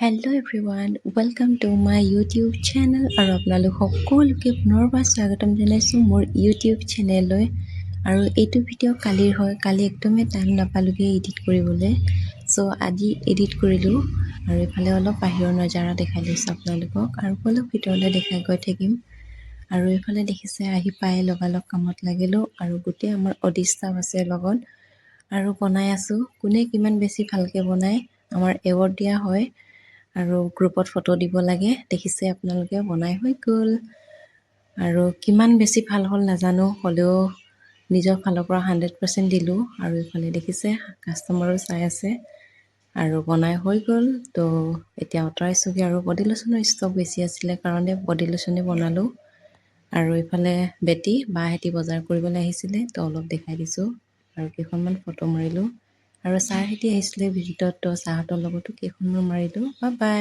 Hello' everyone, welcome to my YouTube channel আৰু আপোনালোক সকলোকে পুনৰবাৰ স্বাগতম জনাইছোঁ মোৰ ইউটিউব চেনেললৈ। আৰু এইটো ভিডিঅ' কালিৰ হয়, কালি একদমেই টাইম নাপালোঁগৈ এডিট কৰিবলৈ। চ' আজি এডিট কৰিলোঁ আৰু এইফালে অলপ বাহিৰৰ নজাৰা দেখাই লৈছোঁ আপোনালোকক আৰু অলপ ভিতৰলৈ দেখাই গৈ থাকিম। আৰু এইফালে দেখিছে আহি পাই লগালগ কামত লাগিলোঁ আৰু গোটেই আমাৰ অডিষ্টাফ আছে লগত আৰু বনাই আছোঁ। কোনে কিমান বেছি ভালকৈ বনায় আমাৰ এৱাৰ্ড দিয়া হয় আৰু গ্ৰুপত ফটো দিব লাগে। দেখিছে আপোনালোকে বনাই হৈ গ'ল আৰু কিমান বেছি ভাল হ'ল নাজানো, হ'লেও নিজৰ ফালৰ পৰা 100% দিলোঁ। আৰু এইফালে দেখিছে কাষ্টমাৰো চাই আছে আৰু বনাই হৈ গ'ল। তো এতিয়া আঁতৰাইছোঁগৈ আৰু বডি লোচনৰ ষ্টক বেছি আছিলে কাৰণে বডি লোচনে বনালোঁ। আৰু এইফালে বেটি বাহেঁতি বজাৰ কৰিবলৈ আহিছিলে, তো অলপ দেখাই দিছোঁ আৰু কেইখনমান ফটো মাৰিলোঁ। আৰু ছাৰহেঁতি আহিছিলে ভিজিটত, তো ছাৰহঁতৰ লগতো কেইখনমান মাৰিলোঁ। Bye bye.